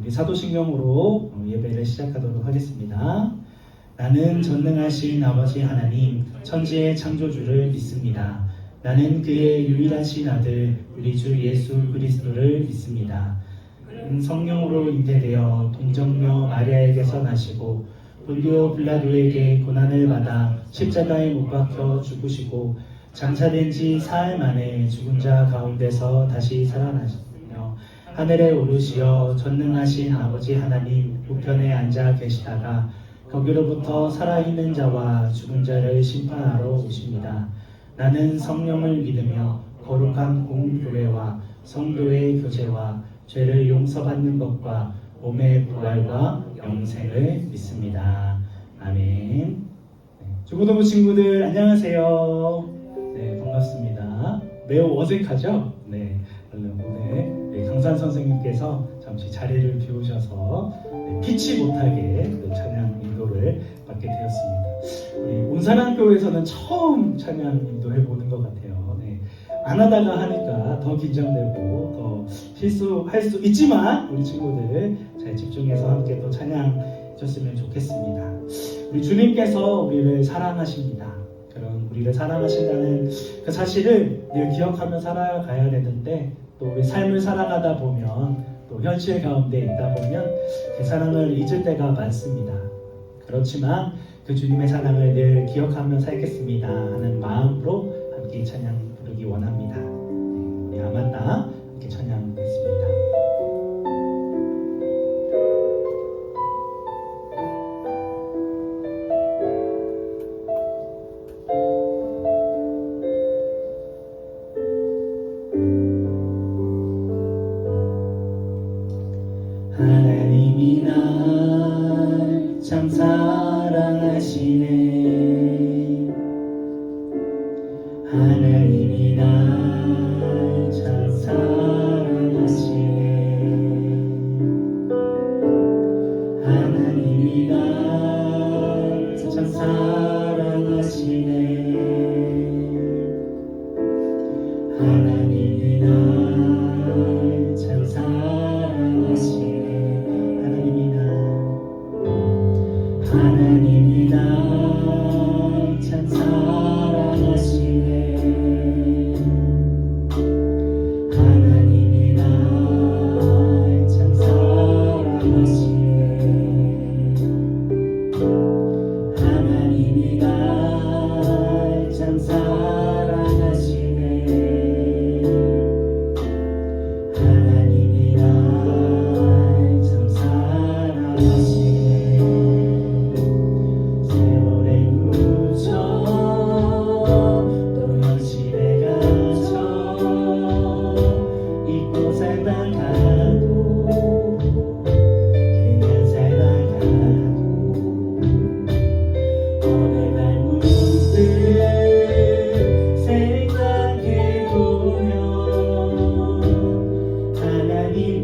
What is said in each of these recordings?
우리 사도신경으로 예배를 시작하도록 하겠습니다. 나는 전능하신 아버지 하나님, 천지의 창조주를 믿습니다. 나는 그의 유일하신 아들, 우리 주 예수 그리스도를 믿습니다. 성령으로 잉태되어 동정녀 마리아에게서 나시고 본디오 빌라도에게 고난을 받아 십자가에 못 박혀 죽으시고 장사된 지 사흘 만에 죽은 자 가운데서 다시 살아나셨으며 하늘에 오르시어 전능하신 아버지 하나님 우편에 앉아 계시다가 거기로부터 살아있는 자와 죽은 자를 심판하러 오십니다. 나는 성령을 믿으며 거룩한 공교회와 성도의 교제와 죄를 용서받는 것과 몸의 부활과 영생을 믿습니다. 아멘. 중고등부 친구들 안녕하세요. 네, 반갑습니다. 매우 어색하죠? 네, 오늘 강산 선생님께서 잠시 자리를 비우셔서 피치 못하게 찬양 인도를 받게 되었습니다. 우리 온사랑교회에서는 처음 찬양 인도해 보는 것 같아요. 네, 안 하다가 하니까 더 긴장되고 더 실수할 수 있지만 우리 친구들 잘 집중해서 함께 또 찬양해 줬으면 좋겠습니다. 우리 주님께서 우리를 사랑하십니다. 그런 우리를 사랑하신다는 그 사실을 늘 기억하며 살아가야 되는데 또 우리 삶을 살아가다 보면 또 현실 가운데 있다 보면 그 사랑을 잊을 때가 많습니다. 그렇지만 그 주님의 사랑을 늘 기억하며 살겠습니다 하는 마음으로 함께 찬양 부르기 원합니다. 우리 아마따 함께 찬양하겠습니다. 하나님이 날 참 사랑하시네. 하나님이 날 참 사랑하시네. 하나님이 날 참 사랑하시네. 하나님이 날 참 사랑하시네. 하나님이 날 참 사랑하시네. 하나님이 날 참 사랑하시네. 하나님이 날 참 사랑하시네. 하나님이 날 참 사랑하시네. 생각해보면 하나님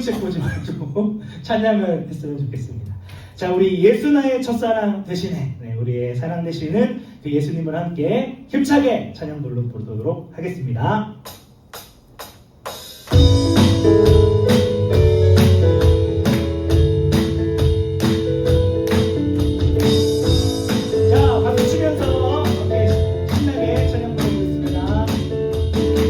체크 보지 말고 찬양을 했으면 좋겠습니다. 자, 우리 예수 나의 첫사랑 대신에 우리의 사랑 되시는 그 예수님을 함께 힘차게 찬양 부르도록 하겠습니다. 자, 박수 치면서 신나게 찬양 부르겠습니다. 예수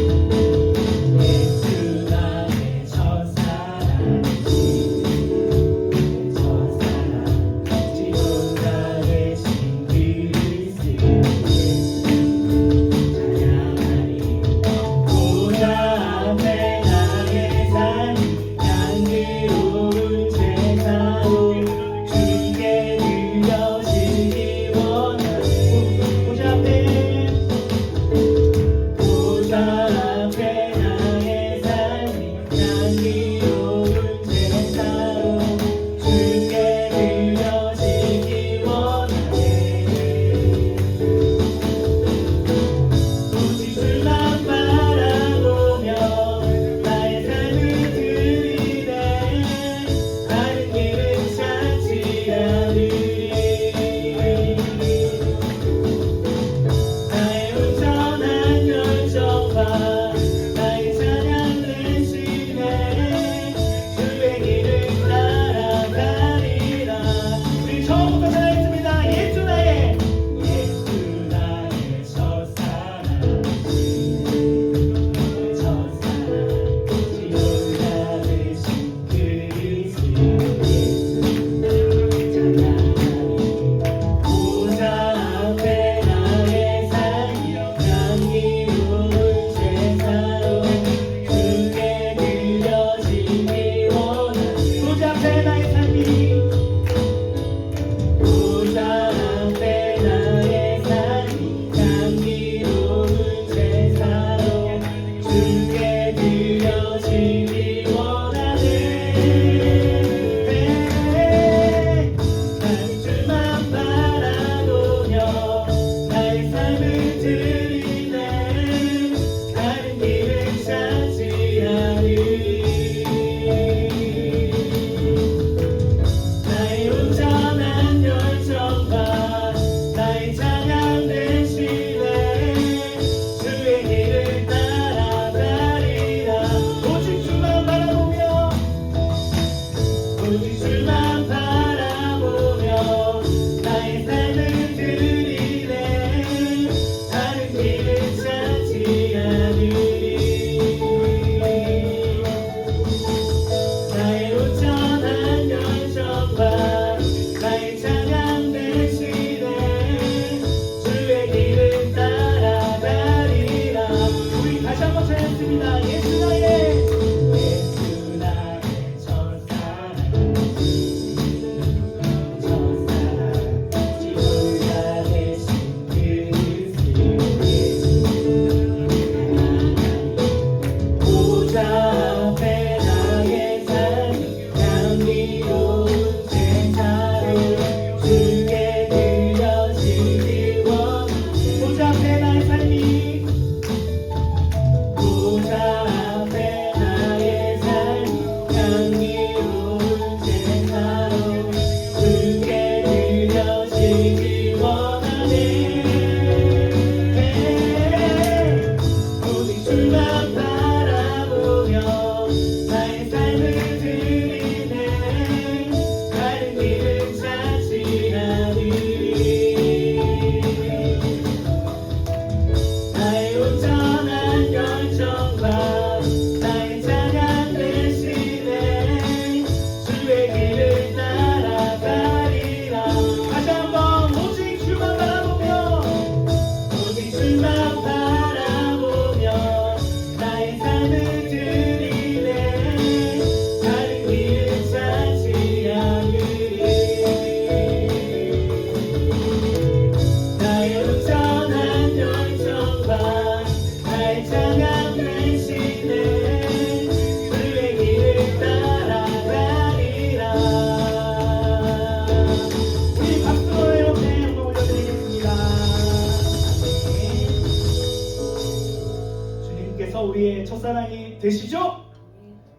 나의 첫사랑 되시죠?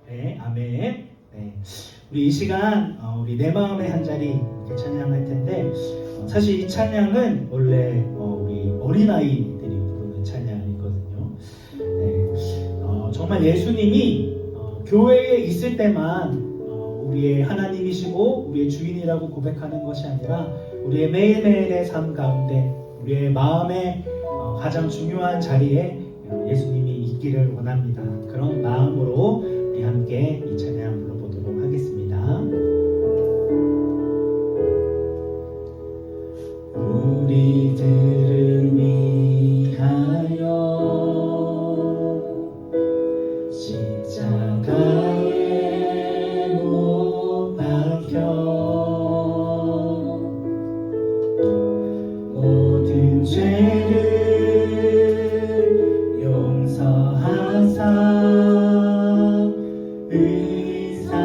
네, 아멘. 우리 이 시간 우리 내 마음의 한 자리 이렇게 찬양할 텐데 사실 이 찬양은 원래 우리 어린아이들이 부르는 찬양이거든요. 네, 정말 예수님이 교회에 있을 때만 우리의 하나님이시고 우리의 주인이라고 고백하는 것이 아니라 우리의 매일매일의 삶 가운데 우리의 마음의 가장 중요한 자리에 예수님이 있기를 원합니다. 그런 마음으로 우리 함께 이 찬양 불러보도록 하겠습니다. 우리들을 위하여 십자가에 못 박혀 모든 죄를 용서하사 의사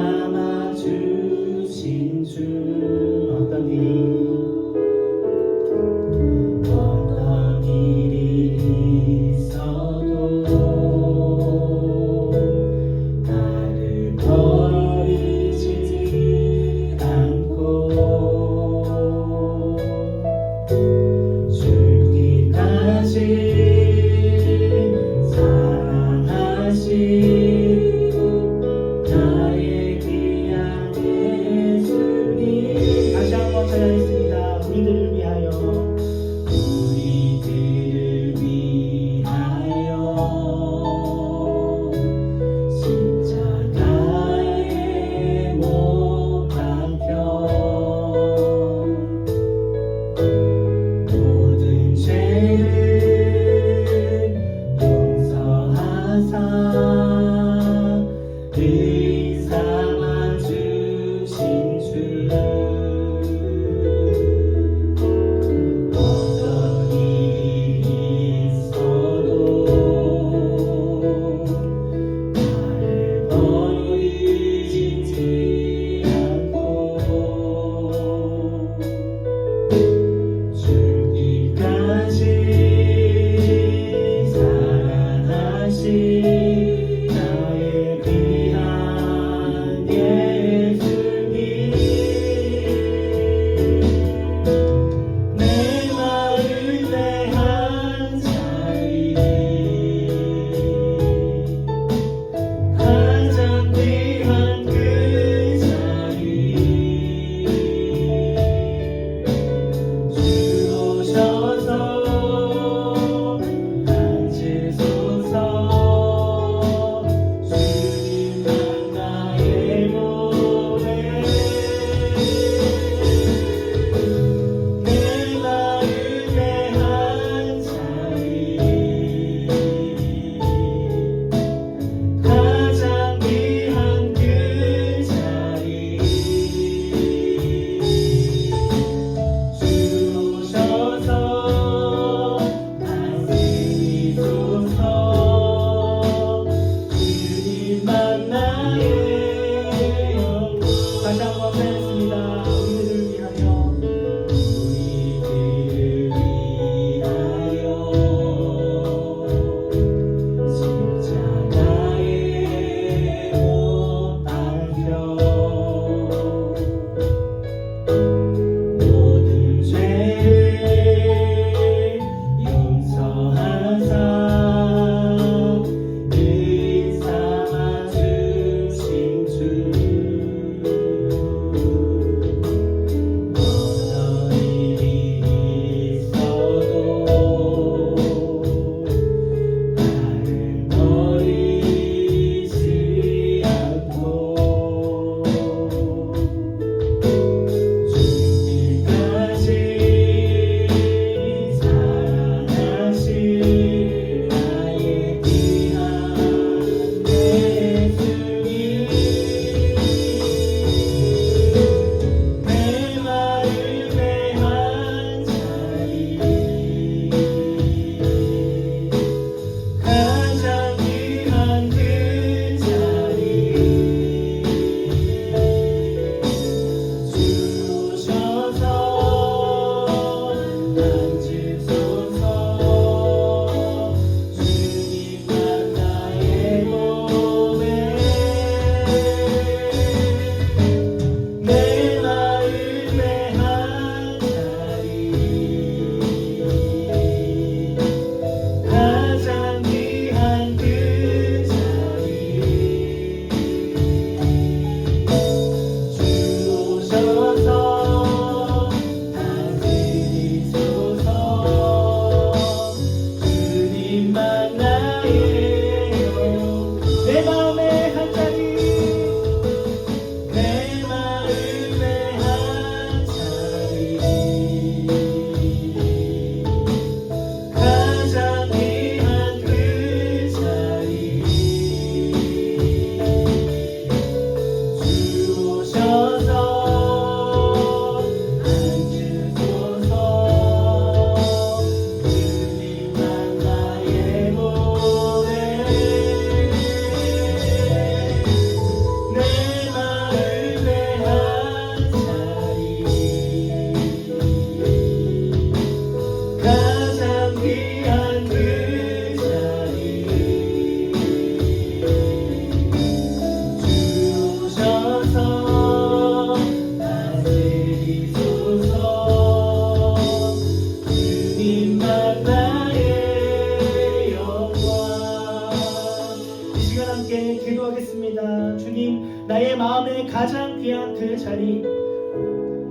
가장 귀한 그 자리,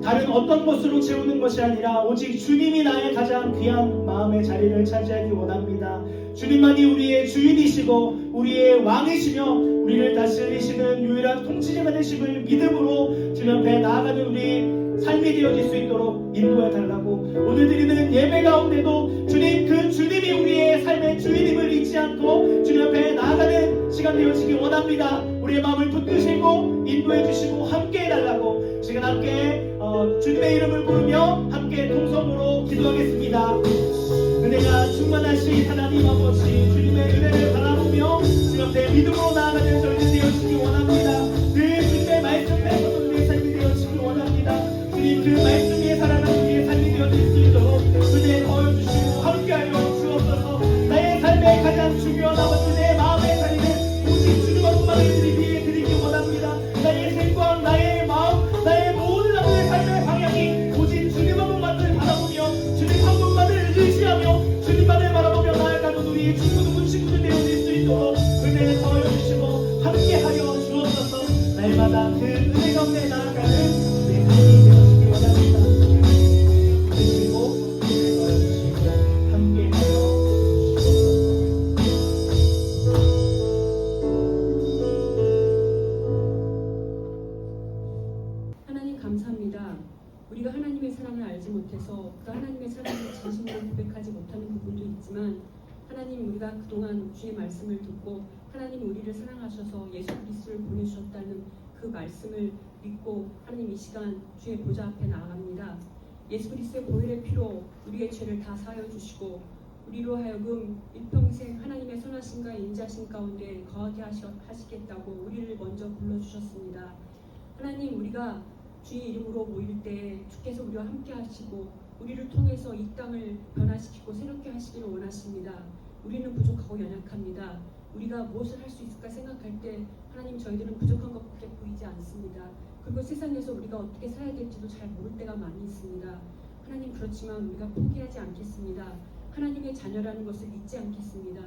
다른 어떤 것으로 채우는 것이 아니라 오직 주님이 나의 가장 귀한 마음의 자리를 차지하기 원합니다. 주님만이 우리의 주인이시고 우리의 왕이시며 우리를 다스리시는 유일한 통치자가 되심을 믿음으로 주님 앞에 나아가는 우리 삶이 되어질 수 있도록 인도해 달라고, 오늘 드리는 예배 가운데도 주님, 그 주님이 우리의 삶의 주인임을 잊지 않고 주님 앞에 나아가는 시간 되어지기 원합니다. 우리의 마음을 붙드시고 인도해 주시고 함께 해달라고 지금 함께 주님의 이름을 부르며 함께 통성으로 기도하겠습니다. 은혜가 충만하신 하나님 아버지, 주님의 은혜를 바라보며 주님 앞에 믿음으로 나아가는 저희들 되어지기 원합니다. 늘 주님의 말씀 빼고도 우리의 삶이 되어지기 원합니다. 주님, 그 말씀 위에 살아가는 우리의 삶이 되어질 수 있도록 은혜 더해주시고 함께하여 주옵소서. 나의 삶의 가장 중요한 아버지, 내 마음의 자리는 오직 주님 한분만을 드리기 원합니다. 나의 생각, 나의 마음, 나의 모든 나의 삶의 방향이 오직 주님 한 분만을 바라보며 주님 한 분만을 의지하며 주님만을 바라보며 나아가는 우리의 친구들 되어질 수 있도록 은혜를 더해주시고 함께하여 주옵소서. 날마다 그 은혜 가운데 나아가는 우리의 삶이 되어지기 원합니다. 그리고 은혜 더해주시고 함께하여 하나님 감사합니다. 우리가 하나님의 사랑을 알지 못해서 그 하나님의 사랑을 진심으로 고백하지 못하는 부분도 있지만, 하나님, 우리가 그동안 주의 말씀을 듣고 하나님이 우리를 사랑하셔서 예수 그리스도를 보내주셨다는 그 말씀을 믿고 하나님 이 시간 주의 보좌 앞에 나아갑니다. 예수 그리스도의 보혈의 피로 우리의 죄를 다 사하여 주시고 우리로 하여금 일평생 하나님의 선하심과 인자심 가운데 거하게 하시겠다고 우리를 먼저 불러주셨습니다. 하나님, 우리가 주의 이름으로 모일 때 주께서 우리와 함께 하시고 우리를 통해서 이 땅을 변화시키고 새롭게 하시기를 원하십니다. 우리는 부족하고 연약합니다. 우리가 무엇을 할 수 있을까 생각할 때 하나님, 저희들은 부족한 것밖에 보이지 않습니다. 그리고 세상에서 우리가 어떻게 살아야 될지도 잘 모를 때가 많이 있습니다. 하나님, 그렇지만 우리가 포기하지 않겠습니다. 하나님의 자녀라는 것을 잊지 않겠습니다.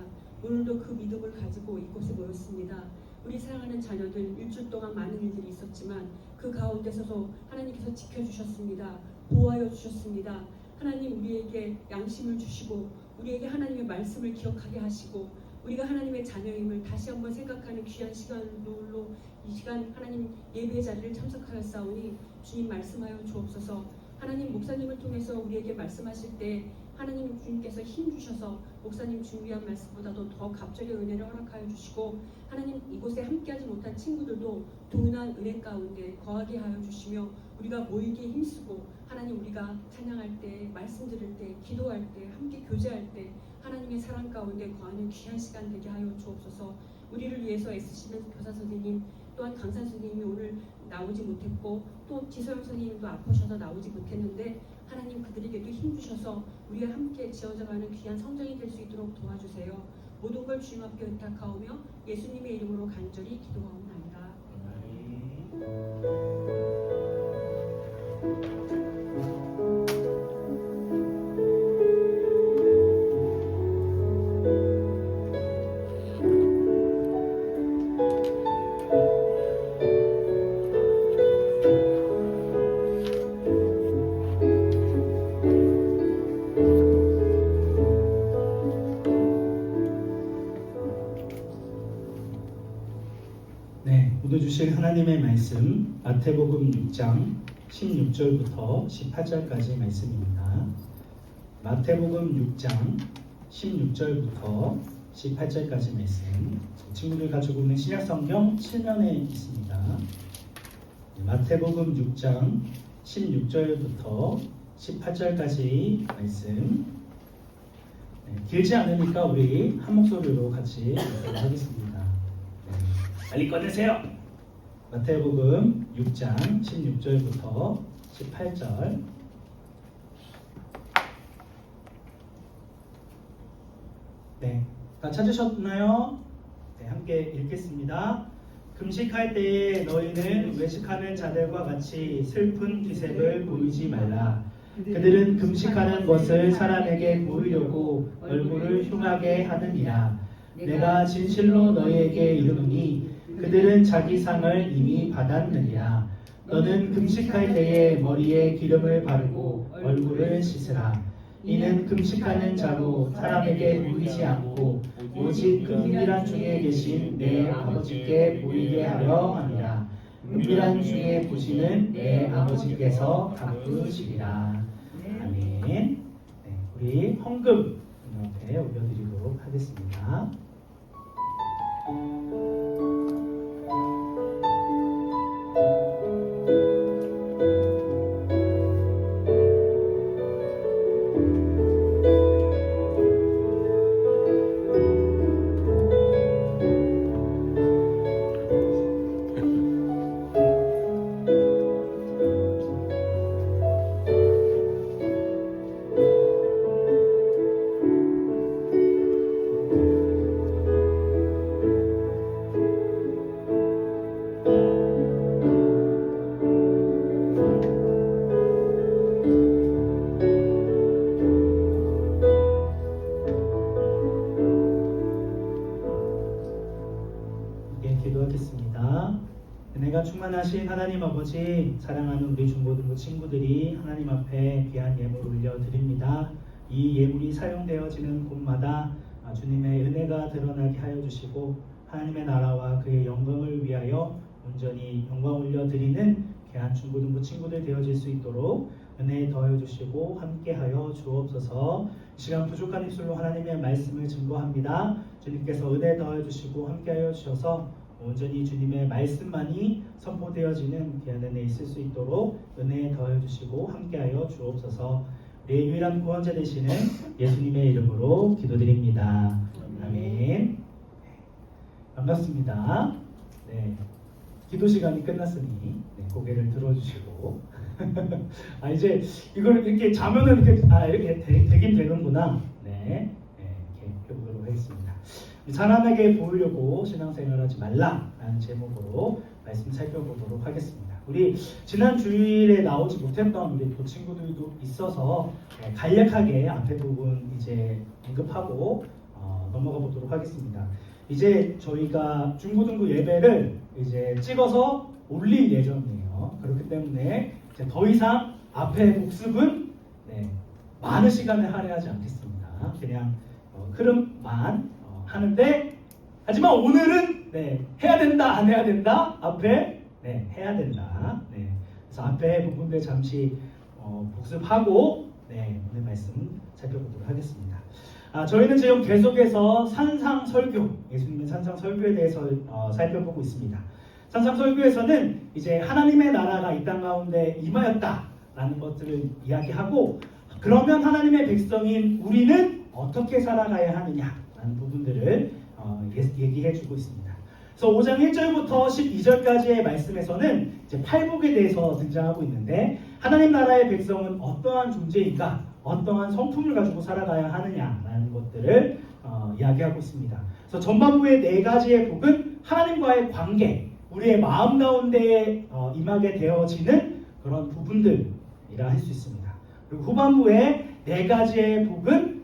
오늘도 그 믿음을 가지고 이곳에 모였습니다. 우리 사랑하는 자녀들, 일주일 동안 많은 일들이 있었지만 그 가운데서도 하나님께서 지켜주셨습니다. 보호하여 주셨습니다. 하나님, 우리에게 양심을 주시고 우리에게 하나님의 말씀을 기억하게 하시고 우리가 하나님의 자녀임을 다시 한번 생각하는 귀한 시간으로 이 시간 하나님 예배의 자리를 참석하였사오니 주님 말씀하여 주옵소서. 하나님, 목사님을 통해서 우리에게 말씀하실 때 하나님 주님께서 힘 주셔서 목사님 준비한 말씀보다도 더 갑절의 은혜를 허락하여 주시고, 하나님 이곳에 함께하지 못한 친구들도 동일한 은혜 가운데 거하게 하여 주시며 우리가 모이기에 힘쓰고 하나님, 우리가 찬양할 때, 말씀 들을 때, 기도할 때, 함께 교제할 때 하나님의 사랑 가운데 거하는 귀한 시간 되게 하여 주옵소서. 우리를 위해서 애쓰시는 교사 선생님, 또한 강사 선생님이 오늘 나오지 못했고 또 지서영 선생님도 아프셔서 나오지 못했는데 하나님, 그들에게도 힘주셔서 우리와 함께 지어져가는 귀한 성장이 될 수 있도록 도와주세요. 모든 걸 주님 앞에 의탁하오며 예수님의 이름으로 간절히 기도하옵나이다. 오늘 주실 하나님의 말씀 마태복음 6장 16절부터 18절까지 말씀입니다. 마태복음 6장 16절부터 18절까지 말씀, 친구들 가지고 있는 신약성경 7면에 있습니다. 마태복음 6장 16절부터 18절까지 말씀, 길지 않으니까 우리 한 목소리로 같이 하겠습니다. 빨리 꺼내세요. 마태복음 6장 16절부터 18절. 네, 다 찾으셨나요? 네, 함께 읽겠습니다. 금식할 때에 너희는 외식하는 자들과 같이 슬픈 기색을 보이지 말라. 그들은 금식하는 것을 사람에게 보이려고 얼굴을 흉하게 하느니라. 내가 진실로 너희에게 이르노니 그들은 자기 상을 이미 받았느니라. 너는 금식할 때에 머리에 기름을 바르고 얼굴을 씻으라. 이는 금식하는 자로 사람에게 보이지 않고 오직 그 은밀한 중에 계신 내 아버지께 보이게 하려 함이라. 은밀한 중에 보시는 내 아버지께서 갚으시리라. 아멘. 네, 우리 헌금 이렇게 올려드리도록 하겠습니다. 기도하겠습니다. 은혜가 충만하신 하나님 아버지, 사랑하는 우리 중고등부 친구들이 하나님 앞에 귀한 예물 올려드립니다. 이 예물이 사용되어지는 곳마다 주님의 은혜가 드러나게 하여 주시고 하나님의 나라와 그의 영광을 위하여 온전히 영광 올려드리는 귀한 중고등부 친구들 되어질 수 있도록 은혜 더해 주시고 함께하여 주옵소서. 이 시간 부족한 입술로 하나님의 말씀을 증거합니다. 주님께서 은혜 더해 주시고 함께하여 주셔서 온전히 주님의 말씀만이 선포되어지는 귀한 은혜 있을 수 있도록 은혜 더해 주시고 함께하여 주옵소서. 우리의 유일한 구원자 되시는 예수님의 이름으로 기도드립니다. 아멘. 반갑습니다. 네, 기도 시간이 끝났으니 고개를 들어주시고 이제 이걸 이렇게 자면은 이렇게 되긴 되는구나. 네, 이렇게 해보도록 하겠습니다. 사람에게 보이려고 신앙생활하지 말라라는 제목으로 말씀 살펴보도록 하겠습니다. 우리 지난 주일에 나오지 못했던 우리 도 친구들도 있어서 간략하게 앞에 부분 이제 언급하고 넘어가 보도록 하겠습니다. 이제 저희가 중고등부 예배를 이제 찍어서 올릴 예정이에요. 그렇기 때문에 이제 더 이상 앞에 복습은 많은 시간을 할애하지 않겠습니다. 그냥 흐름만 하는데, 하지만 오늘은 해야 된다 안 해야 된다 앞에 해야 된다. 그래서 앞에 부분들 잠시 복습하고 오늘 말씀 살펴보도록 하겠습니다. 저희는 지금 계속해서 산상설교, 예수님의 산상설교에 대해서 살펴보고 있습니다. 산상설교에서는 이제 하나님의 나라가 이 땅 가운데 임하였다라는 것들을 이야기하고, 그러면 하나님의 백성인 우리는 어떻게 살아가야 하느냐라는 부분들을 얘기해주고 있습니다. 그래서 5장 1절부터 12절까지의 말씀에서는 이제 팔복에 대해서 등장하고 있는데, 하나님 나라의 백성은 어떠한 존재인가, 어떠한 성품을 가지고 살아가야 하느냐라는 것들을 이야기하고 있습니다. 그래서 전반부의 4가지의 복은 하나님과의 관계, 우리의 마음 가운데 임하게 되어지는 그런 부분들이라 할 수 있습니다. 그리고 후반부의 4가지의 복은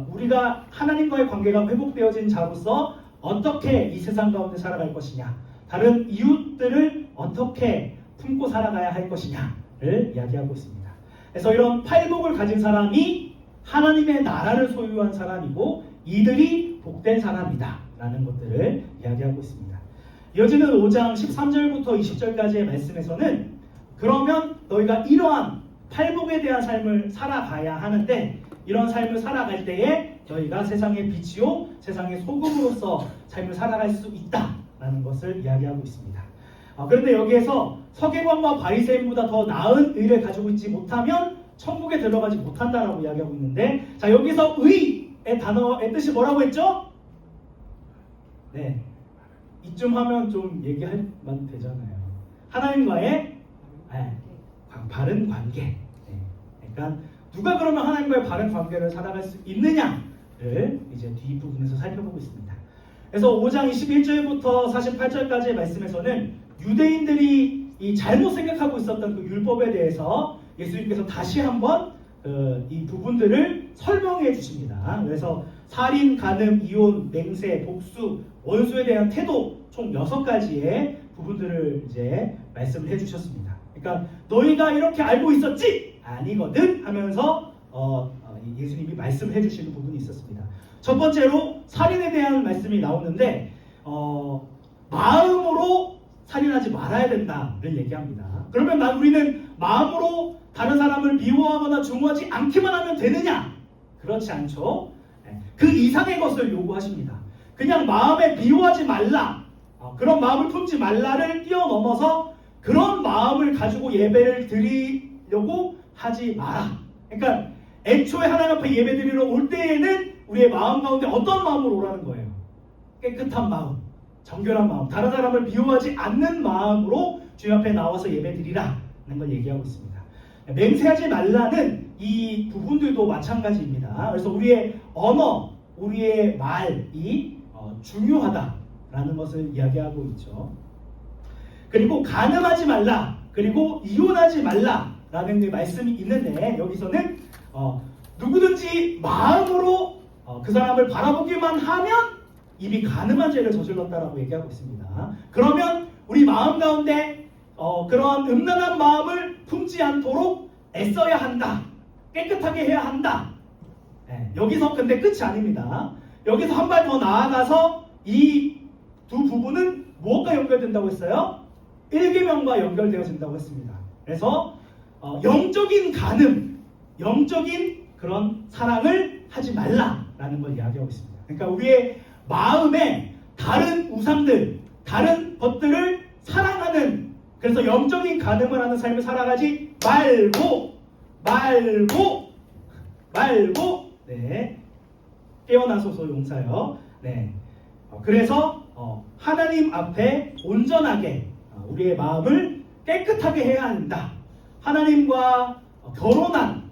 우리가 하나님과의 관계가 회복되어진 자로서 어떻게 이 세상 가운데 살아갈 것이냐, 다른 이웃들을 어떻게 품고 살아가야 할 것이냐를 이야기하고 있습니다. 그래서 이런 팔복을 가진 사람이 하나님의 나라를 소유한 사람이고 이들이 복된 사람이다 라는 것들을 이야기하고 있습니다. 이어지는 5장 13절부터 20절까지의 말씀에서는 그러면 너희가 이러한 팔복에 대한 삶을 살아가야 하는데, 이런 삶을 살아갈 때에 너희가 세상의 빛이요 세상의 소금으로서 삶을 살아갈 수 있다라는 것을 이야기하고 있습니다. 그런데 여기에서 서기관과 바리새인보다 더 나은 의를 가지고 있지 못하면 천국에 들어가지 못한다라고 이야기하고 있는데, 자, 여기서 의의 단어의 뜻이 뭐라고 했죠? 이쯤 하면 좀 얘기할만 되잖아요. 하나님과의 바른 관계. 그러니까 누가 그러면 하나님과의 바른 관계를 살아갈 수 있느냐를 이제 뒷부분에서 살펴보고 있습니다. 그래서 5장 21절부터 48절까지의 말씀에서는 유대인들이 이 잘못 생각하고 있었던 그 율법에 대해서 예수님께서 다시 한번 이 부분들을 설명해 주십니다. 그래서 살인, 간음, 이혼, 맹세, 복수, 원수에 대한 태도 총 6가지의 부분들을 이제 말씀을 해주셨습니다. 그러니까 너희가 이렇게 알고 있었지? 아니거든 하면서 예수님이 말씀해 주시는 부분이 있었습니다. 첫 번째로 살인에 대한 말씀이 나오는데 마음으로 살인하지 말아야 된다를 얘기합니다. 그러면 우리는 마음으로 다른 사람을 미워하거나 증오하지 않기만 하면 되느냐? 그렇지 않죠. 그 이상의 것을 요구하십니다. 그냥 마음에 미워하지 말라, 그런 마음을 품지 말라를 뛰어넘어서 그런 마음을 가지고 예배를 드리려고 하지 마라. 그러니까 애초에 하나님 앞에 예배 드리러 올 때에는 우리의 마음 가운데 어떤 마음으로 오라는 거예요? 깨끗한 마음, 정결한 마음, 다른 사람을 미워하지 않는 마음으로 주님 앞에 나와서 예배 드리라는 걸 얘기하고 있습니다. 맹세하지 말라는 이 부분들도 마찬가지입니다. 그래서 우리의 언어, 우리의 말이 중요하다라는 것을 이야기하고 있죠. 그리고 간음하지 말라, 그리고 이혼하지 말라라는 그 말씀이 있는데 여기서는 누구든지 마음으로 그 사람을 바라보기만 하면 이미 간음한 죄를 저질렀다라고 얘기하고 있습니다. 그러면 우리 마음 가운데 그러한 음란한 마음을 품지 않도록 애써야 한다. 깨끗하게 해야 한다. 여기서 근데 끝이 아닙니다. 여기서 한 발 더 나아가서 이 두 부분은 무엇과 연결된다고 했어요? 1계명과 연결되어진다고 했습니다. 그래서 영적인 간음, 영적인 그런 사랑을 하지 말라라는 걸 이야기하고 있습니다. 그러니까 우리의 마음에 다른 우상들, 다른 것들을 사랑하는, 그래서 영적인 간음을 하는 삶을 살아가지 말고 네, 깨어나소서 용사여. 네, 그래서 하나님 앞에 온전하게 우리의 마음을 깨끗하게 해야 한다. 하나님과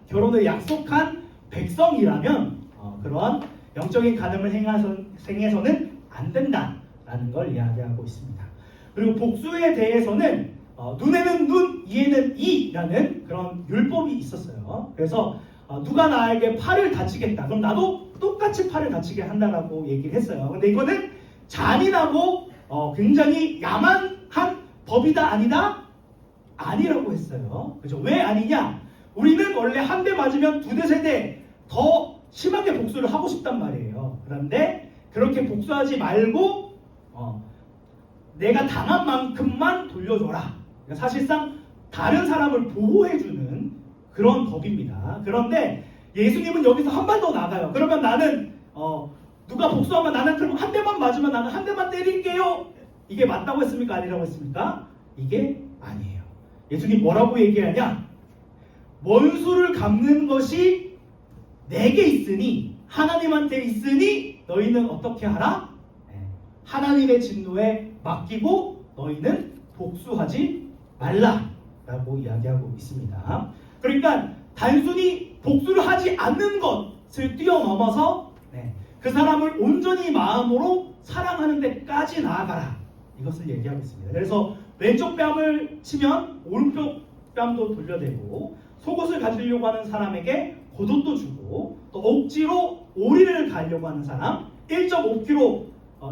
결혼을 약속한 백성이라면 그러한 영적인 간음을 행해서는 안 된다라는 걸 이야기하고 있습니다. 그리고 복수에 대해서는 눈에는 눈, 이에는 이라는 그런 율법이 있었어요. 그래서 누가 나에게 팔을 다치겠다, 그럼 나도 똑같이 팔을 다치게 한다라고 얘기를 했어요. 근데 이거는 잔인하고 굉장히 야만한 법이다 아니다? 아니라고 했어요. 그죠? 왜 아니냐? 우리는 원래 한 대 맞으면 2대, 3대 더 심하게 복수를 하고 싶단 말이에요. 그런데 그렇게 복수하지 말고 내가 당한 만큼만 돌려줘라. 그러니까 사실상 다른 사람을 보호해주는 그런 법입니다. 그런데 예수님은 여기서 한 발 더 나가요. 그러면 나는 누가 복수하면 나는 그럼 한 대만 맞으면 나는 한 대만 때릴게요. 이게 맞다고 했습니까? 아니라고 했습니까? 이게 아니에요. 예수님 뭐라고 얘기하냐? 원수를 갚는 것이 내게 있으니, 하나님한테 있으니 너희는 어떻게 하라? 하나님의 진노에 맡기고 너희는 복수하지 말라라고 이야기하고 있습니다. 그러니까 단순히 복수를 하지 않는 것을 뛰어넘어서 그 사람을 온전히 마음으로 사랑하는 데까지 나아가라, 이것을 얘기하고 있습니다. 그래서 왼쪽 뺨을 치면 오른쪽 뺨도 돌려대고, 속옷을 가지려고 하는 사람에게 겉옷도 주고, 또 억지로 오리를 가려고 하는 사람 1.5km,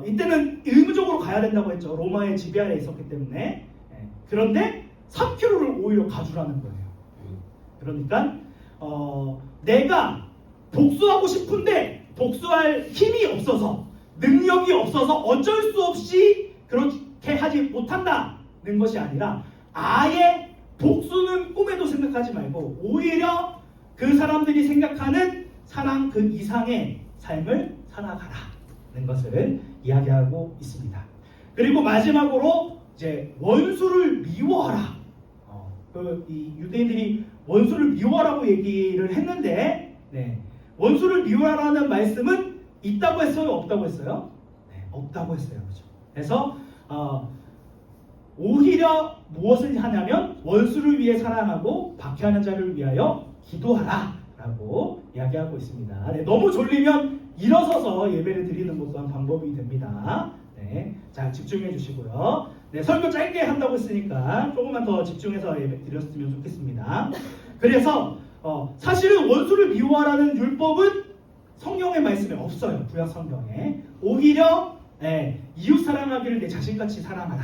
이때는 의무적으로 가야 된다고 했죠. 로마의 지배 아래 있었기 때문에. 그런데 3km를 오히려 가주라는 거예요. 그러니까 내가 복수하고 싶은데 복수할 힘이 없어서, 능력이 없어서 어쩔 수 없이 그렇게 하지 못한다는 것이 아니라, 아예 복수는 꿈에도 생각하지 말고 오히려 그 사람들이 생각하는 사랑 그 이상의 삶을 살아가라는 것을 이야기하고 있습니다. 그리고 마지막으로 이제 원수를 미워하라. 이 유대인들이 원수를 미워하라고 얘기를 했는데, 원수를 미워하라는 말씀은 있다고 했어요? 없다고 했어요? 없다고 했어요. 그렇죠? 그래서 오히려 무엇을 하냐면 원수를 위해 사랑하고 박해하는 자를 위하여 기도하라 라고 이야기하고 있습니다. 너무 졸리면 일어서서 예배를 드리는 것도 한 방법이 됩니다. 자, 집중해 주시고요. 설교 짧게 한다고 했으니까 조금만 더 집중해서 예배 드렸으면 좋겠습니다. 그래서 사실은 원수를 미워하라는 율법은 성경의 말씀에 없어요. 구약 성경에. 오히려 이웃 사랑하기를 내 자신같이 사랑하라.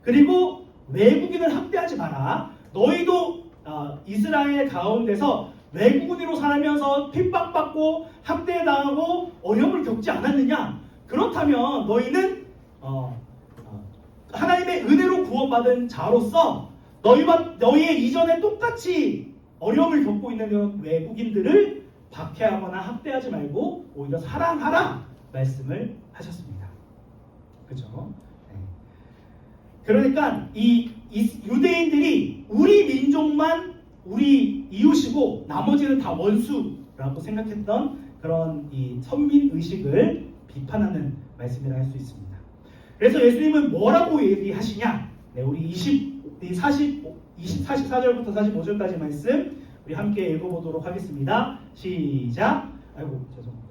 그리고 외국인을 학대하지 마라. 너희도 이스라엘 가운데서 외국인으로 살면서 핍박받고 학대당하고 어려움을 겪지 않았느냐? 그렇다면 너희는 하나님의 은혜로 구원받은 자로서 너희의 이전에 똑같이 어려움을 겪고 있는 외국인들을 박해하거나 학대하지 말고 오히려 사랑하라 말씀을 하셨습니다. 그렇죠? 그러니까 이 유대인들이 우리 민족만 우리 이웃이고 나머지는 다 원수라고 생각했던 그런 이 선민 의식을 비판하는 말씀이라 할 수 있습니다. 그래서 예수님은 뭐라고 얘기하시냐? 우리 44절부터 45절까지 말씀 우리 함께 읽어보도록 하겠습니다. 시작. 죄송합니다.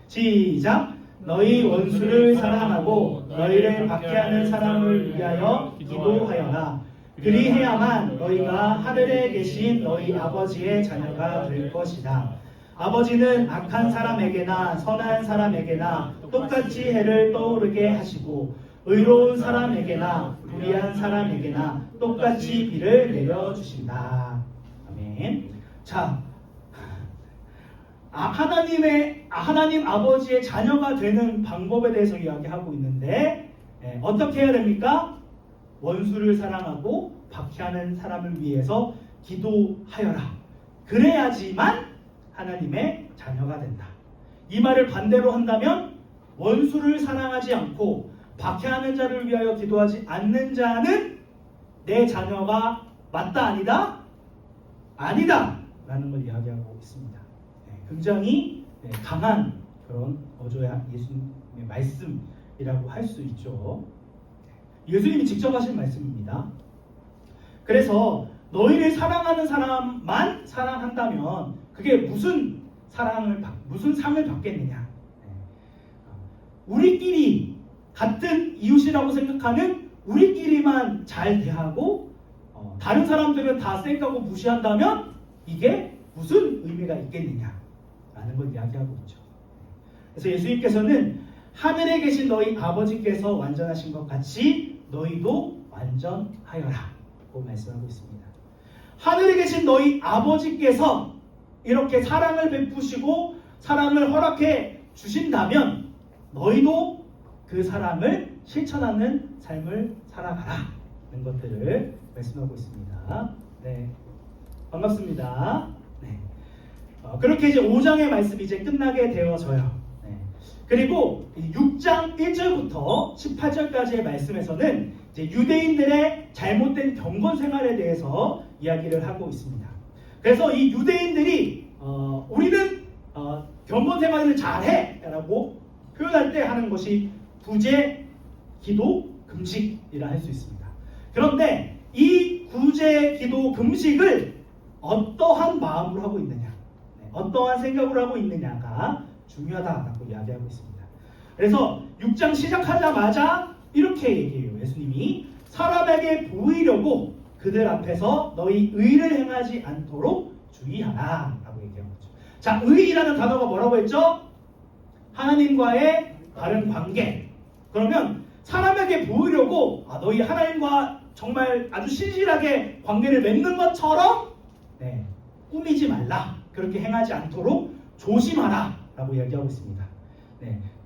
시작. 너희 원수를 사랑하고 너희를 박해하는 사람을 위하여 기도하여라. 그리해야만 너희가 하늘에 계신 너희 아버지의 자녀가 될 것이다. 아버지는 악한 사람에게나 선한 사람에게나 똑같이 해를 떠오르게 하시고 의로운 사람에게나 불의한 사람에게나 똑같이 비를 내려주신다. 아멘. 자, 하나님 아버지의 자녀가 되는 방법에 대해서 이야기하고 있는데 어떻게 해야 됩니까? 원수를 사랑하고 박해하는 사람을 위해서 기도하여라. 그래야지만 하나님의 자녀가 된다. 이 말을 반대로 한다면 원수를 사랑하지 않고 박해하는 자를 위하여 기도하지 않는 자는 내 자녀가 맞다 아니다? 아니다! 라는 걸 이야기하고 있습니다. 굉장히 강한 그런 어조의 예수님의 말씀이라고 할 수 있죠. 예수님이 직접 하신 말씀입니다. 그래서 너희를 사랑하는 사람만 사랑한다면 그게 무슨 상을 받겠느냐? 우리끼리 같은 이웃이라고 생각하는 우리끼리만 잘 대하고 다른 사람들은 다 쌩까고 무시한다면 이게 무슨 의미가 있겠느냐라는 걸 이야기하고 있죠. 그래서 예수님께서는 하늘에 계신 너희 아버지께서 완전하신 것 같이 너희도 완전하여라고 말씀하고 있습니다. 하늘에 계신 너희 아버지께서 이렇게 사랑을 베푸시고 사랑을 허락해 주신다면 너희도 그 사랑을 실천하는 삶을 살아가라는 것들을 말씀하고 있습니다. 네, 반갑습니다. 네. 그렇게 이제 5장의 말씀이 이제 끝나게 되어져요. 네. 그리고 6장 1절부터 18절까지의 말씀에서는 이제 유대인들의 잘못된 경건 생활에 대해서 이야기를 하고 있습니다. 그래서 이 유대인들이 우리는 경건 생활을 잘해 라고 표현할 때 하는 것이 구제, 기도, 금식이라 할 수 있습니다. 그런데 이 구제, 기도, 금식을 어떠한 마음으로 하고 있느냐, 어떠한 생각으로 하고 있느냐가 중요하다고 이야기하고 있습니다. 그래서 6장 시작하자마자 이렇게 얘기해요. 예수님이 사람에게 보이려고 그들 앞에서 너희 의를 행하지 않도록 주의하라 라고 얘기한 거죠. 자, 의라는 단어가 뭐라고 했죠? 하나님과의 바른 관계. 그러면 사람에게 보이려고 너희 하나님과 정말 아주 신실하게 관계를 맺는 것처럼 꾸미지 말라. 그렇게 행하지 않도록 조심하라 라고 이야기하고 있습니다.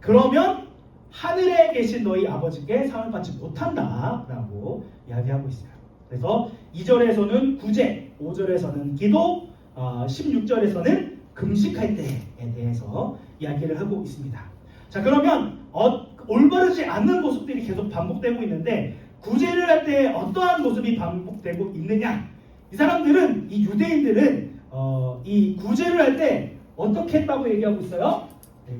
그러면 하늘에 계신 너희 아버지께 상을 받지 못한다 라고 이야기하고 있어요. 그래서 2절에서는 구제, 5절에서는 기도, 16절에서는 금식할 때에 대해서 이야기를 하고 있습니다. 자, 그러면 올바르지 않는 모습들이 계속 반복되고 있는데 구제를 할 때 어떠한 모습이 반복되고 있느냐? 이 사람들은, 이 유대인들은 이 구제를 할 때 어떻게 했다고 얘기하고 있어요?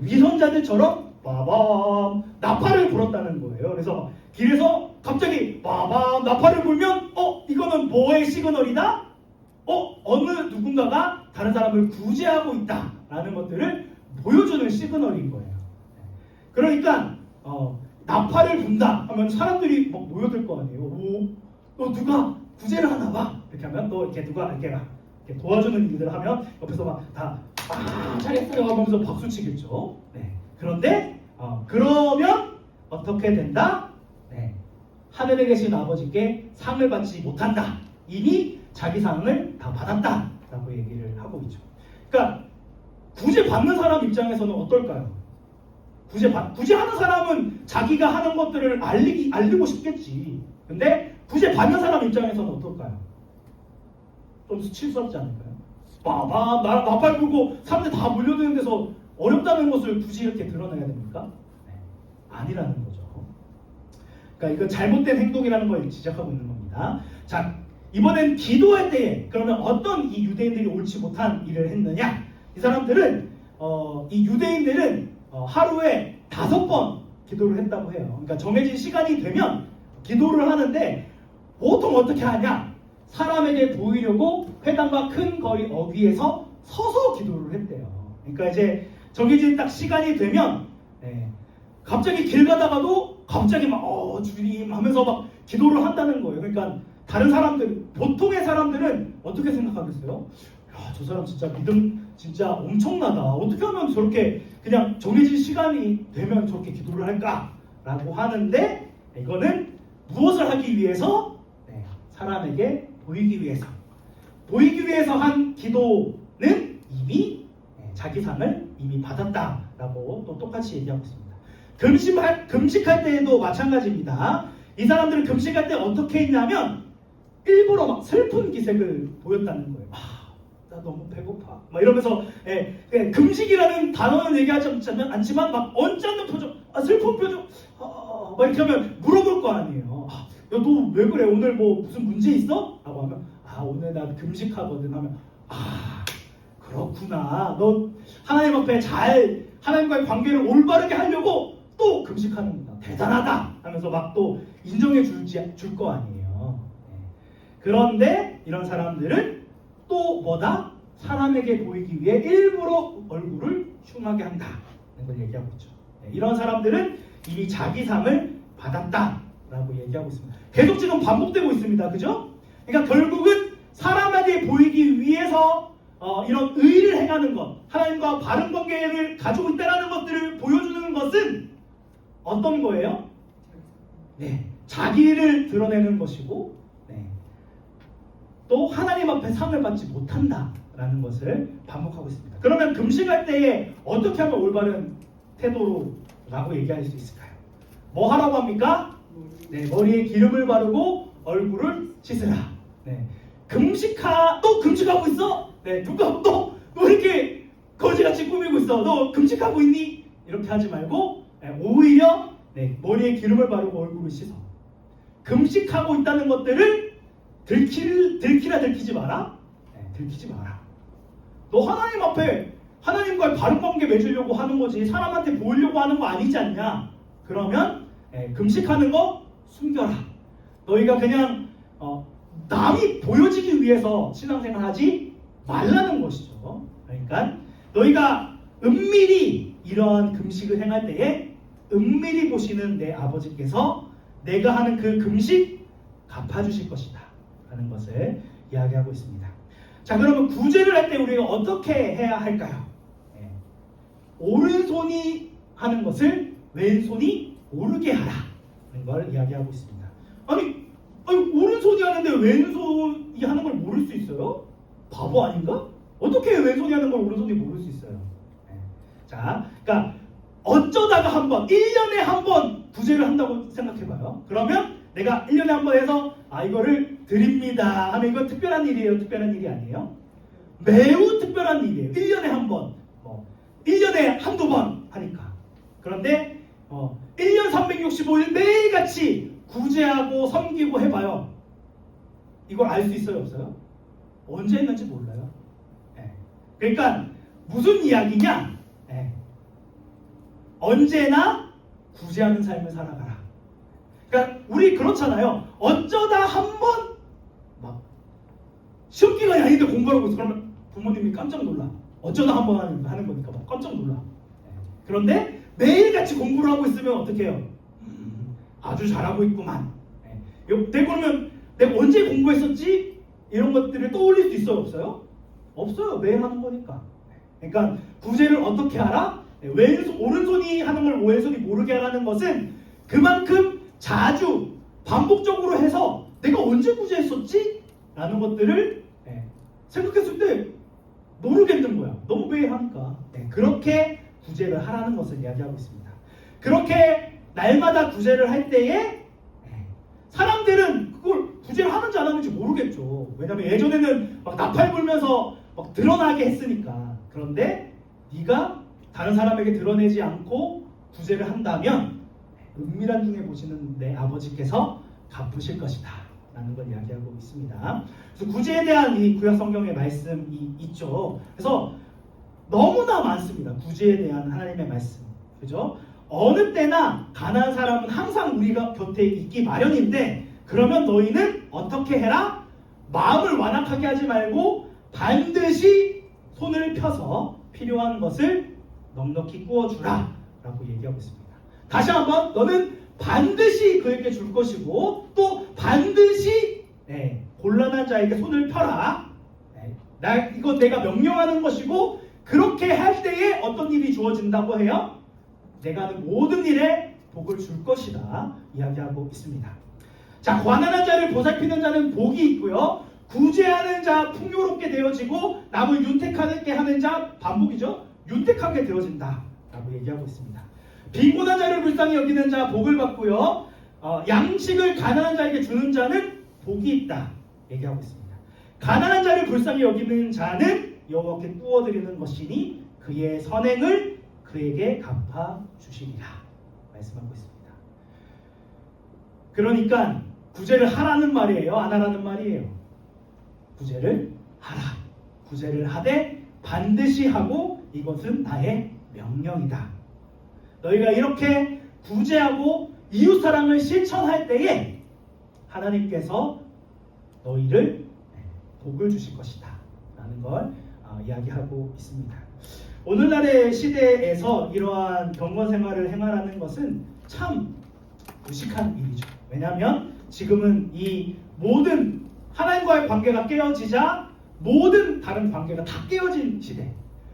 위선자들처럼 빠밤 나팔을 불었다는 거예요. 그래서 길에서 갑자기 빠밤 나팔을 불면 이거는 뭐의 시그널이다? 어느 누군가가 다른 사람을 구제하고 있다라는 것들을 보여주는 시그널인 거예요. 그러니까 나팔을 분다 하면 사람들이 막 모여들 거 아니에요. 너 누가 구제를 하나 봐. 이렇게 하면 또 이렇게 누가 이렇게 이렇게 도와주는 일들을 하면 옆에서 막다 잘했어요 하면서 박수 치겠죠. 네. 그런데 그러면 어떻게 된다? 네. 하늘에 계신 아버지께 상을 받지 못한다. 이미 자기 상을 다 받았다라고 얘기를 하고 있죠. 그러니까 구제 받는 사람 입장에서는 어떨까요? 구제하는 사람은 자기가 하는 것들을 알리고 싶겠지. 근데 구제 받는 사람 입장에서는 어떨까요? 좀 수치스럽지 않을까요? 나팔 불고 사람들 다 몰려드는 데서 어렵다는 것을 굳이 이렇게 드러내야 됩니까? 네. 아니라는 거죠. 그러니까 이건 잘못된 행동이라는 걸 지적하고 있는 겁니다. 자, 이번엔 기도할 때에 그러면 어떤 이 유대인들이 옳지 못한 일을 했느냐? 이 사람들은 이 유대인들은 하루에 5번 기도를 했다고 해요. 그러니까 정해진 시간이 되면 기도를 하는데 보통 어떻게 하냐? 사람에게 보이려고 회당과 큰 거리 어귀에서 서서 기도를 했대요. 그러니까 이제 정해진 딱 시간이 되면 갑자기 길 가다가도 갑자기 막 주님 하면서 막 기도를 한다는 거예요. 그러니까 다른 사람들, 보통의 사람들은 어떻게 생각하겠어요? 야, 저 사람 진짜 믿음 진짜 엄청나다. 어떻게 하면 저렇게 그냥 정해진 시간이 되면 저렇게 기도를 할까라고 하는데 이거는 무엇을 하기 위해서? 사람에게 보이기 위해서 한 기도는 이미 자기 상을 이미 받았다라고 또 똑같이 얘기하고 있습니다. 금식할 때에도 마찬가지입니다. 이 사람들은 금식할 때 어떻게 했냐면 일부러 막 슬픈 기색을 보였다는 거예요. 나 너무 배고파. 막 이러면서 금식이라는 단어는 얘기하지 않지만 막 언짢은 표정, 슬픈 표정, 막 이렇게 하면 물어볼 거 아니에요. 야, 너 왜 그래? 오늘 뭐 무슨 문제 있어? 라고 하면 오늘 난 금식하거든 하면 그렇구나. 너 하나님 앞에 잘 하나님과의 관계를 올바르게 하려고 또 금식하는구나. 대단하다 하면서 막 또 인정해 줄 거 아니에요. 그런데 이런 사람들은 또 뭐다? 사람에게 보이기 위해 일부러 얼굴을 흉하게 한다는 걸 얘기하고 있죠. 이런 사람들은 이미 자기 상을 받았다라고 얘기하고 있습니다. 계속 지금 반복되고 있습니다. 그죠? 그러니까 결국은 사람에게 보이기 위해서 이런 의를 행하는 것, 하나님과 바른 관계를 가지고 있다는 것들을 보여주는 것은 어떤 거예요? 자기를 드러내는 것이고 또 하나님 앞에 상을 받지 못한다라는 것을 반복하고 있습니다. 그러면 금식할 때에 어떻게 하면 올바른 태도로라고 얘기할 수 있을까요? 뭐 하라고 합니까? 머리에 기름을 바르고 얼굴을 씻으라. 또 금식하고 있어? 누가 너 이렇게 거지같이 꾸미고 있어? 너 금식하고 있니? 이렇게 하지 말고 오히려 머리에 기름을 바르고 얼굴을 씻어. 금식하고 있다는 것들을 들키지 마라. 들키지 마라. 너 하나님 앞에 하나님과의 바른 관계 맺으려고 하는 거지 사람한테 보이려고 하는 거 아니지 않냐? 그러면 금식하는 거 숨겨라. 너희가 그냥 남이 보여지기 위해서 신앙생활 하지 말라는 것이죠. 그러니까 너희가 은밀히 이러한 금식을 행할 때에 은밀히 보시는 내 아버지께서 내가 하는 그 금식 갚아주실 것이다 라는 것을 이야기하고 있습니다. 자, 그러면 구제를 할 때 우리가 어떻게 해야 할까요? 오른손이 하는 것을 왼손이 모르게 하라는 걸 이야기하고 있습니다. 아니 오른손이 하는데 왼손이 하는 걸 모를 수 있어요? 바보 아닌가? 어떻게 왼손이 하는 걸 오른손이 모를 수 있어요? 자, 그러니까 어쩌다가 한 번, 1년에 한 번 구제를 한다고 생각해봐요. 그러면 내가 1년에 한 번 해서 이거를 드립니다 하면 이건 특별한 일이에요? 특별한 일이 아니에요? 매우 특별한 일이에요. 1년에 한 번, 1년에 한두 번 하니까. 그런데 1년 365일 매일같이 구제하고 섬기고 해봐요. 이걸 알 수 있어요? 없어요? 언제 했는지 몰라요. 그러니까 무슨 이야기냐? 언제나 구제하는 삶을 살아가라. 그러니까 우리 그렇잖아요. 어쩌다 한번 막 시험 기간이 아닌데 공부하고 있어. 그러면 부모님이 깜짝 놀라. 어쩌다 한번 하는 거니까 막 깜짝 놀라. 그런데 매일같이 공부를 하고 있으면 어떻게 해요? 아주 잘하고 있구만. 그러면 내가 언제 공부했었지? 이런 것들을 떠올릴 수 있어요? 없어요? 없어요. 매일 하는 거니까. 그러니까 구제를 어떻게 하라? 왼손, 오른손이 하는 걸 왼손이 모르게 하라는 것은 그만큼 자주 반복적으로 해서 내가 언제 구제했었지? 라는 것들을 생각했을 때 모르겠는 거야. 너무 매일 하니까. 그렇게 구제를 하라는 것을 이야기하고 있습니다. 그렇게 날마다 구제를 할 때에 사람들은 그걸 구제를 하는지 안 하는지 모르겠죠. 왜냐면 예전에는 막 나팔 불면서 막 드러나게 했으니까. 그런데 네가 다른 사람에게 드러내지 않고 구제를 한다면 은밀한 중에 보시는 내 아버지께서 갚으실 것이다 라는 걸 이야기하고 있습니다. 그래서 구제에 대한 이 구약 성경의 말씀이 있죠. 그래서 너무나 많습니다. 구제에 대한 하나님의 말씀. 그죠? 어느 때나 가난한 사람은 항상 우리가 곁에 있기 마련인데, 그러면 너희는 어떻게 해라? 마음을 완악하게 하지 말고 반드시 손을 펴서 필요한 것을 넉넉히 구워주라 라고 얘기하고 있습니다. 다시 한번, 너는 반드시 그에게 줄 것이고 또 반드시 곤란한 자에게 손을 펴라. 이거 내가 명령하는 것이고, 그렇게 할 때에 어떤 일이 주어진다고 해요? 내가 하는 모든 일에 복을 줄 것이다 이야기하고 있습니다. 자, 가난한 자를 보살피는 자는 복이 있고요, 구제하는 자 풍요롭게 되어지고 남을 윤택하게 하는 자 반복이죠, 윤택하게 되어진다 라고 얘기하고 있습니다. 빈곤한 자를 불쌍히 여기는 자 복을 받고요, 양식을 가난한 자에게 주는 자는 복이 있다 얘기하고 있습니다. 가난한 자를 불쌍히 여기는 자는 여호와께 구워드리는 것이니 그의 선행을 그에게 갚아주시리라 말씀하고 있습니다. 그러니까 구제를 하라는 말이에요, 안 하라는 말이에요? 구제를 하라. 구제를 하되 반드시 하고 이것은 나의 명령이다. 너희가 이렇게 구제하고 이웃사랑을 실천할 때에 하나님께서 너희를 복을 주실 것이다 라는 걸 이야기하고 있습니다. 오늘날의 시대에서 이러한 경건 생활을 행하라는 것은 참 무식한 일이죠. 왜냐하면 지금은 이 모든 하나님과의 관계가 깨어지자 모든 다른 관계가 다 깨어진 시대,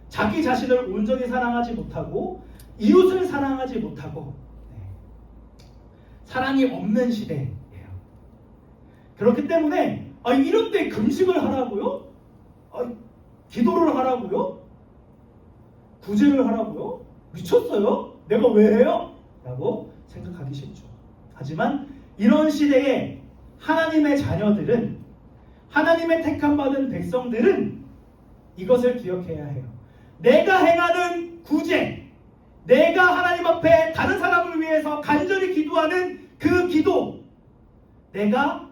자기 자신을 온전히 사랑하지 못하고 이웃을 사랑하지 못하고 사랑이 없는 시대예요. 그렇기 때문에 이런 때 금식을 하라고요? 기도를 하라고요? 구제를 하라고요? 미쳤어요? 내가 왜 해요? 라고 생각하기 쉽죠. 하지만 이런 시대에 하나님의 자녀들은, 하나님의 택함받은 백성들은 이것을 기억해야 해요. 내가 행하는 구제, 내가 하나님 앞에 다른 사람을 위해서 간절히 기도하는 그 기도, 내가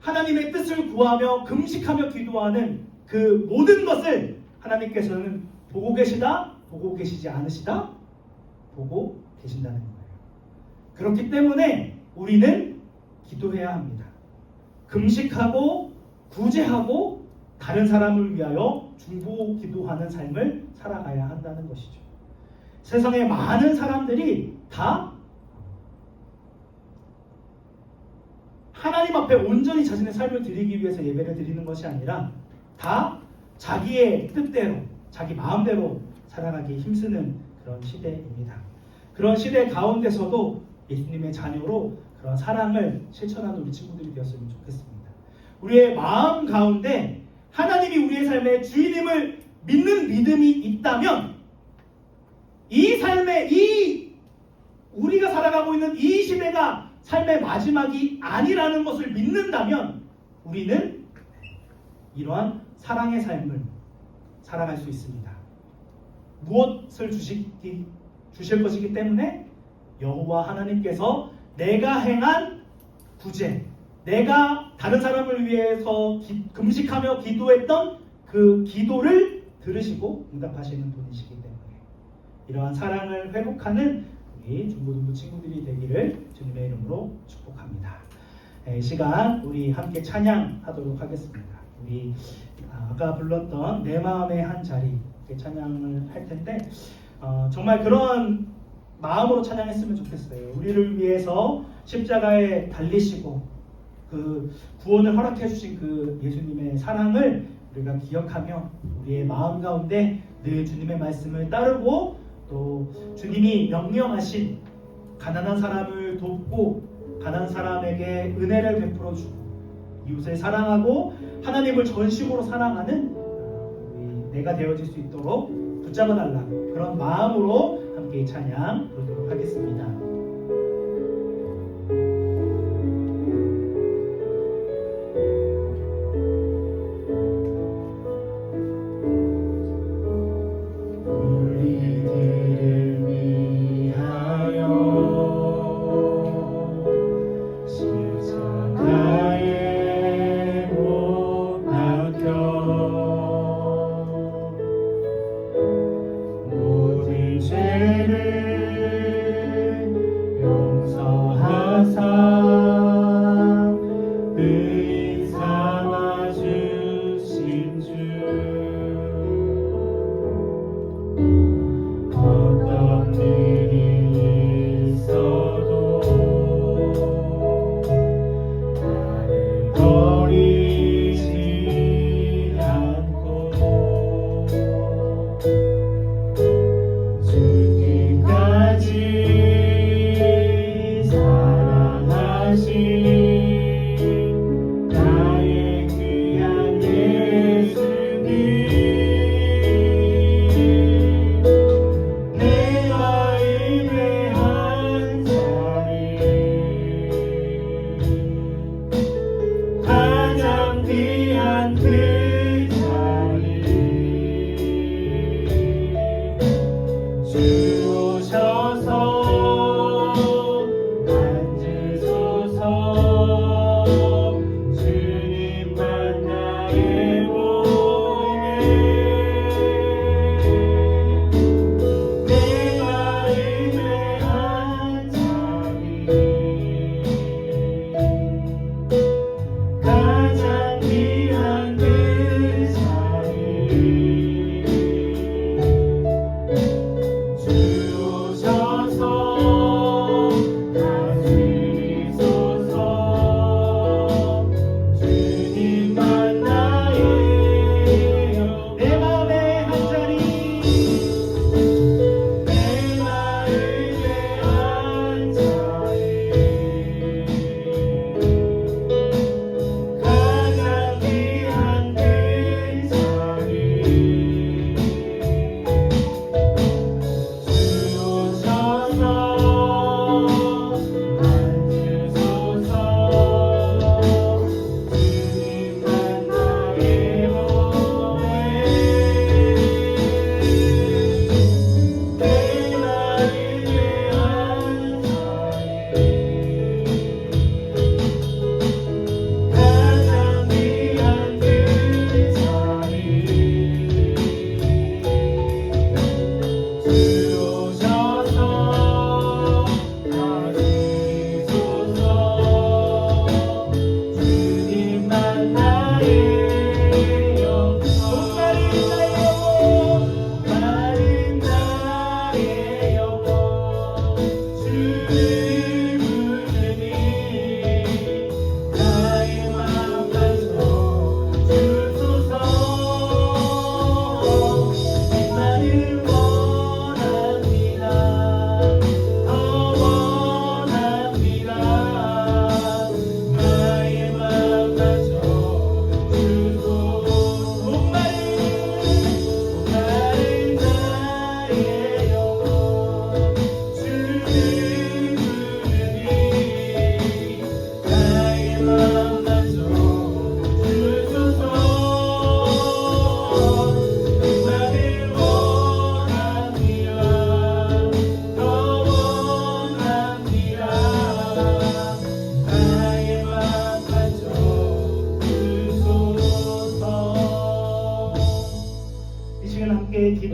하나님의 뜻을 구하며 금식하며 기도하는 그 모든 것을 하나님께서는 보고 계시다? 보고 계시지 않으시다? 보고 계신다는 거예요. 그렇기 때문에 우리는 기도해야 합니다. 금식하고 구제하고 다른 사람을 위하여 중보 기도하는 삶을 살아가야 한다는 것이죠. 세상에 많은 사람들이 다 하나님 앞에 온전히 자신의 삶을 드리기 위해서 예배를 드리는 것이 아니라 다 자기의 뜻대로, 자기 마음대로 살아가기 힘쓰는 그런 시대입니다. 그런 시대 가운데서도 예수님의 자녀로 그런 사랑을 실천하는 우리 친구들이 되었으면 좋겠습니다. 우리의 마음 가운데 하나님이 우리의 삶의 주인임을 믿는 믿음이 있다면, 이 삶의 우리가 살아가고 있는 이 시대가 삶의 마지막이 아니라는 것을 믿는다면 우리는 이러한 사랑의 삶을 살아갈 수 있습니다. 무엇을 주실 것이기 때문에 여호와 하나님께서 내가 행한 구제, 내가 다른 사람을 위해서 금식하며 기도했던 그 기도를 들으시고 응답하시는 분이시기 때문에 이러한 사랑을 회복하는 우리 중고등부 친구들이 되기를 주님의 이름으로 축복합니다. 이 시간 우리 함께 찬양하도록 하겠습니다. 우리 아까 불렀던 내 마음의 한 자리 찬양을 할 텐데 정말 그런 마음으로 찬양했으면 좋겠어요. 우리를 위해서 십자가에 달리시고 그 구원을 허락해 주신 그 예수님의 사랑을 우리가 기억하며 우리의 마음 가운데 늘 주님의 말씀을 따르고 또 주님이 명령하신 가난한 사람을 돕고 가난한 사람에게 은혜를 베풀어 주고 이웃을 사랑하고 하나님을 전심으로 사랑하는 우리 내가 되어질 수 있도록 붙잡아 달라 그런 마음으로 함께 이 찬양 부르도록 하겠습니다.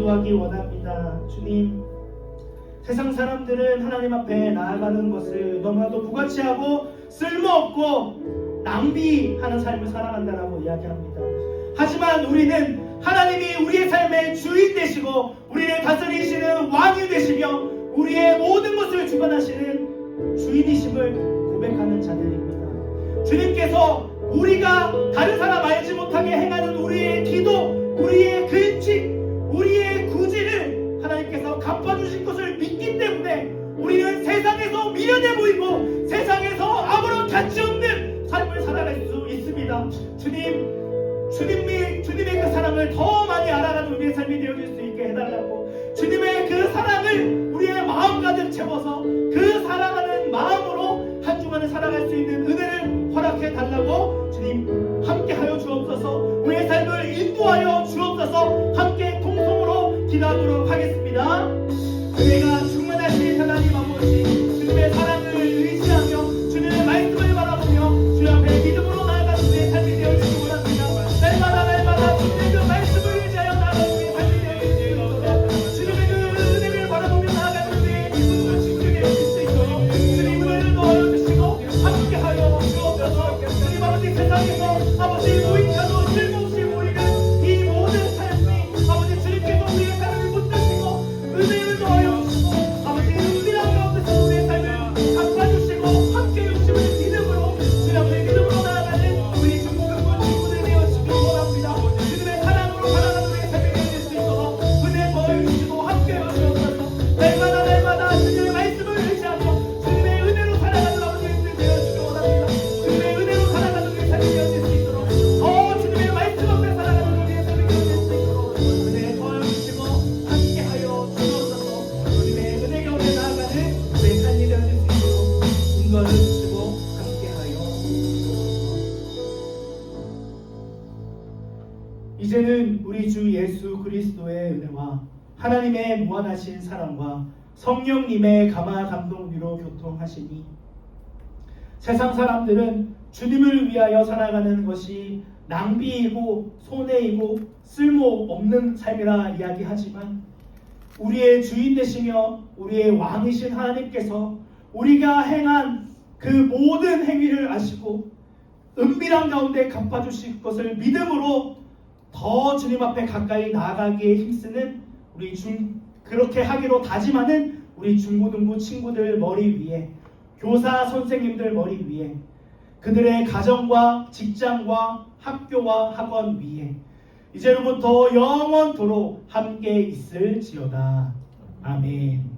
기도하기 원합니다. 주님, 세상 사람들은 하나님 앞에 나아가는 것을 너무나도 부가치하고 쓸모없고 낭비하는 삶을 살아간다라고 이야기합니다. 하지만 우리는 하나님이 우리의 삶의 주인 되시고 우리를 다스리시는 왕이 되시며 우리의 모든 것을 주관하시는 주인이심을 고백하는 자들입니다. 주님께서 우리가 다른 사람 알지 못하게 행하는 우리의 기도, 우리의 근식, 우리의 구질을 하나님께서 갚아주실 것을 믿기 때문에 우리는 세상에서 미련해 보이고 세상에서 아무런 가치 없는 삶을 살아갈 수 있습니다. 주님의 그 사랑을 더 많이 알아가는 우리의 삶이 되어질 수 있게 해달라고, 주님의 그 사랑을 우리의 마음 가득 채워서 그 사랑하는 마음으로 한 주간을 살아갈 수 있는 은혜를 허락해 달라고 주님 함께하여 주옵소서. 우리의 삶을 인도하여 주옵소서. 함께 통성으로 기도하도록 하겠습니다. 은혜가 충만하신 하나님 아버지, 주님의 사랑을 의지하며 주님의 말씀을 바라보며 주 앞에 믿음으로 나아가는 우리의 삶이 되어지기 원합니다. 날마다 주님의 그 말씀을 의지하여 나아가는 우리의 삶이 되어지기 원합니다. 주님의 그 은혜를 바라보며 나아가는 우리의 믿음을 지키게 해줄 수 있도록 주님 은혜를 넣어주시고 함께하여 주옵소서. 주님 아버지, 세상에서 아버지 노인자도 쓸모없이 보이는 이 모든 삶이 아버지 주님께서 우리의 삶을 붙드시고 은혜를 넣어요 주시고 아버지 은밀한 가운데서 우리의 삶을 갚아주시고 함께 해주심을 믿음으로 주님 앞에 믿음으로 나아가는 우리 중고등부 친구들 되어주시기 원합니다. 주님의 사랑으로 살아가는 우리의 삶이 되어질 수 있도록 은혜 더해주시고 함께 해주옵소서. 날마다 주님의 말씀을 의지하고 주님의 은혜로 살아가는 아버지들 되어주시기 원합니다. 주님의 은혜로 살아가는 우리의 삶이 되어질 수 있도록 더 주님의 말씀 앞에 살아가는 우리의 삶이 되어질 수 있도록 은혜 더해주시고 함께하여 주옵소서. 주님의 은혜 가운데 나아가는 우리의 삶이 되어질 수 있도록 인도하여 주시고 함께하여 이제는 우리 주 예수 그리스도의 은혜와 하나님의 무한하신 사랑과 성령님의 감화 감동 위로 교통하시니 세상 사람들은 주님을 위하여 살아가는 것이 낭비이고 손해이고 쓸모없는 삶이라 이야기하지만 우리의 주인 되시며 우리의 왕이신 하나님께서 우리가 행한 그 모든 행위를 아시고 은밀한 가운데 갚아주실 것을 믿음으로 더 주님 앞에 가까이 나아가기에 힘쓰는 그렇게 하기로 다짐하는 우리 중고등부 친구들 머리 위에, 교사 선생님들 머리 위에, 그들의 가정과 직장과 학교와 학원 위에 이제로부터 영원토록 함께 있을지어다. 아멘.